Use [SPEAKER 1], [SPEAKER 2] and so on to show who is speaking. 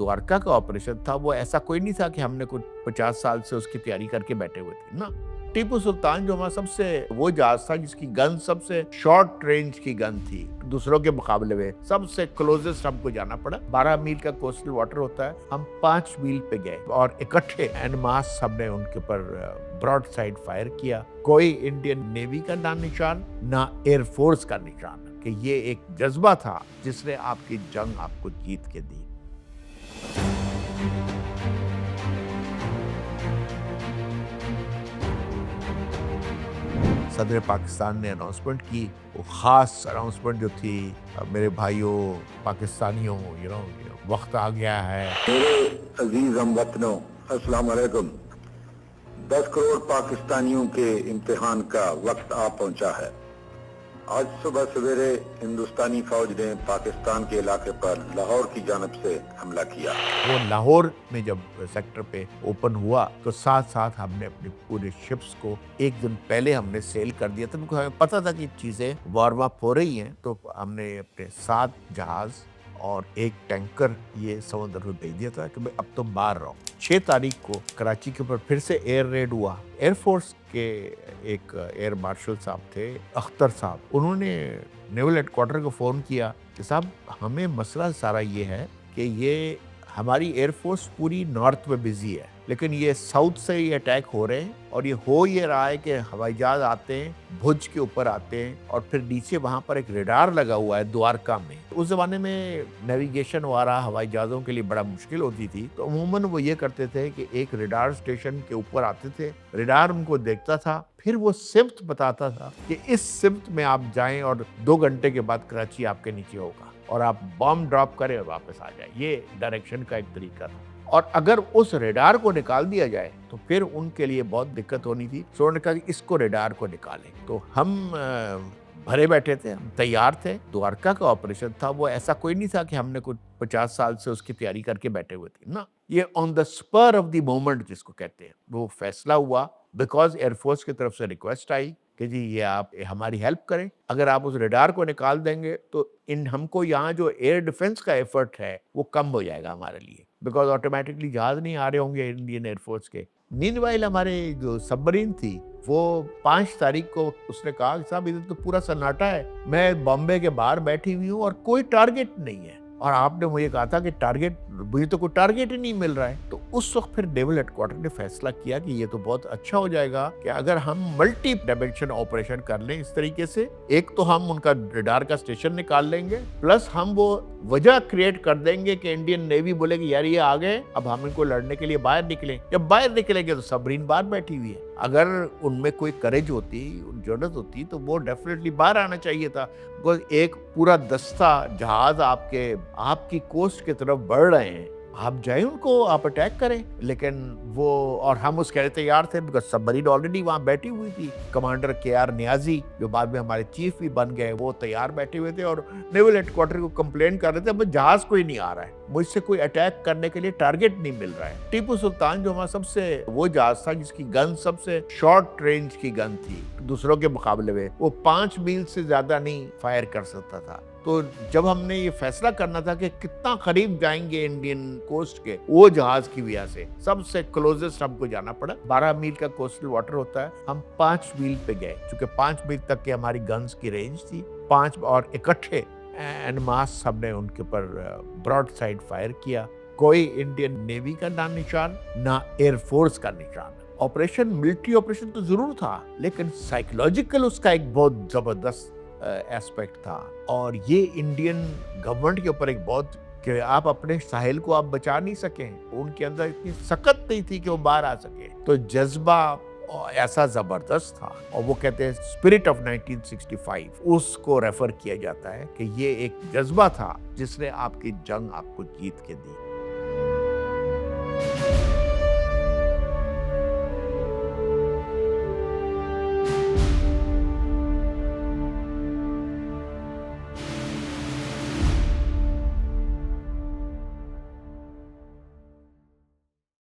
[SPEAKER 1] द्वारका का ऑपरेशन था वो ऐसा कोई नहीं था कि हमने कुछ 50 साल से उसकी तैयारी करके बैठे हुए थे ना। टीपू सुल्तान जो हमारा सबसे वो जहाज था जिसकी गन सबसे शॉर्ट रेंज की गन थी दूसरों के मुकाबले में, सबसे क्लोजेस्ट हमको जाना पड़ा। 12 मील का कोस्टल वाटर होता है, हम 5 मील पे गए और इकट्ठे एंड मास हमने उनके ऊपर ब्रॉड साइड फायर किया। कोई इंडियन नेवी का ना निशान ना एयरफोर्स का निशान, कि ये एक जज्बा था जिसने आपकी जंग आपको जीत के दी। सदर पाकिस्तान ने अनाउंसमेंट की, वो खास अनाउंसमेंट जो थी, मेरे भाइयों पाकिस्तानियों, वक्त आ गया है।
[SPEAKER 2] मेरे अजीज हमवतनों, अस्सलाम वालेकुम। 10 करोड़ पाकिस्तानियों के इम्तिहान का वक्त आ पहुंचा है। आज सुबह सवेरे हिंदुस्तानी फौज ने पाकिस्तान के इलाके पर लाहौर की जानिब से हमला किया।
[SPEAKER 1] वो लाहौर में जब सेक्टर पे ओपन हुआ तो साथ साथ हमने अपने पूरे शिप्स को एक दिन पहले हमने सेल कर दिया था, क्योंकि हमें पता था कि चीजें वार्म अप हो रही हैं। तो हमने अपने 7 जहाज और 1 टैंकर ये समुद्र में भेज दिया था कि भाई अब तुम बाहर रहो। 6 तारीख को कराची के ऊपर फिर से एयर रेड हुआ। एयरफोर्स के एक एयर मार्शल साहब थे, अख्तर साहब, उन्होंने नेवल हेडक्वार्टर को फ़ोन किया कि साहब हमें मसला सारा ये है कि ये हमारी एयरफोर्स पूरी नॉर्थ में बिजी है, लेकिन ये साउथ से ये अटैक हो रहे हैं और ये हो ये रहा है कि हवाई जहाज आते हैं, भुज के ऊपर आते हैं और फिर नीचे वहाँ पर एक रेडार लगा हुआ है द्वारका में। उस जमाने में नेविगेशन वाला हवाई जहाज़ों के लिए बड़ा मुश्किल होती थी, तो अमूमन वो ये करते थे कि एक रेडार स्टेशन के ऊपर आते थे, रेडार उनको देखता था, फिर वो सिफ्त बताता था कि इस सिफ्त में आप जाएं और 2 घंटे के बाद कराची आपके नीचे होगा और आप बॉम्ब ड्रॉप करें और वापस आ जाए। ये डायरेक्शन का एक तरीका था। और अगर उस रेडार को निकाल दिया जाए तो फिर उनके लिए बहुत दिक्कत होनी थी। तो उन्होंने कहा कि इसको रेडार को निकालें। तो हम भरे बैठे थे, हम तैयार थे। द्वारका का ऑपरेशन था वो ऐसा कोई नहीं था कि हमने कुछ 50 साल से उसकी तैयारी करके बैठे हुए थे ना। ये on the spur of the moment जिसको कहते हैं, वो फैसला हुआ बिकॉज एयरफोर्स की तरफ से रिक्वेस्ट आई कि जी ये आप हमारी हेल्प करें। अगर आप उस रेडार को निकाल देंगे तो हमको यहाँ जो एयर डिफेंस का एफर्ट है वो कम हो जाएगा हमारे लिए, बिकॉज ऑटोमेटिकली जहाज नहीं आ रहे होंगे इंडियन एयरफोर्स के। मीनवाइल हमारे जो सबमरीन थी वो 5 तारीख को उसने कहा कि साहब इधर तो पूरा सन्नाटा है, मैं बॉम्बे के बाहर बैठी हुई हूँ और कोई टारगेट नहीं है, और आपने मुझे कहा था कि मुझे तो कोई टारगेट ही नहीं मिल रहा है। तो उस वक्त फिर नेवल हेडक्वार्टर ने फैसला किया कि ये तो बहुत अच्छा हो जाएगा कि अगर हम मल्टी डायमेंशन ऑपरेशन कर लें इस तरीके से। एक तो हम उनका रेडार का स्टेशन निकाल लेंगे, प्लस हम वो वजह क्रिएट कर देंगे कि इंडियन नेवी बोलेगी यार ये आ गए, अब हम इनको लड़ने के लिए बाहर निकलें। जब बाहर निकलेंगे तो सबमरीन बाहर बैठी हुई है। अगर उनमें कोई करेज होती, जरूरत होती, तो वो डेफिनेटली बाहर आना चाहिए था। बिकॉज एक पूरा दस्ता जहाज आपकी कोस्ट की तरफ बढ़ रहे हैं, आप जाए उनको आप अटैक करें। लेकिन वो, और हम उसके लिए तैयार थे बिकॉज सबमरीन ऑलरेडी वहां बैठी हुई थी। कमांडर KR नियाजी जो बाद में हमारे चीफ भी बन गए, वो तैयार बैठे हुए थे और नेवल हेडक्वार्टर को कंप्लेन कर रहे थे अब जहाज कोई नहीं आ रहा है, मुझसे कोई अटैक करने के लिए टारगेट नहीं मिल रहा है। टीपू सुल्तान जो हमारा सबसे वो जहाज था जिसकी गन सबसे शॉर्ट रेंज की गन थी दूसरों के मुकाबले में, वो 5 मील से ज्यादा नहीं फायर कर सकता था। तो जब हमने ये फैसला करना था कि कितना करीब जाएंगे इंडियन कोस्ट के, वो जहाज की वजह से सबसे क्लोजेस्ट हमको जाना पड़ा। 12 मील का कोस्टल वाटर होता है, हम 5 मील पे गए, क्योंकि 5 मील तक की हमारी गन्स की रेंज थी। 5 और इकट्ठे एंड मास हमने उनके ऊपर ब्रॉड साइड फायर किया। कोई इंडियन नेवी का ना निशान ना एयरफोर्स का निशान। ऑपरेशन मिलिट्री ऑपरेशन तो जरूर था, लेकिन साइकोलॉजिकल उसका एक बहुत जबरदस्त एस्पेक्ट था। और ये इंडियन गवर्नमेंट के ऊपर एक बहुत, कि आप अपने साहिल को आप बचा नहीं सके, उनके अंदर इतनी सख्त नहीं थी कि वो बाहर आ सके। तो जज्बा ऐसा जबरदस्त था, और वो कहते हैं स्पिरिट ऑफ 1965, उसको रेफर किया जाता है कि ये एक जज्बा था जिसने आपकी जंग आपको जीत के दी।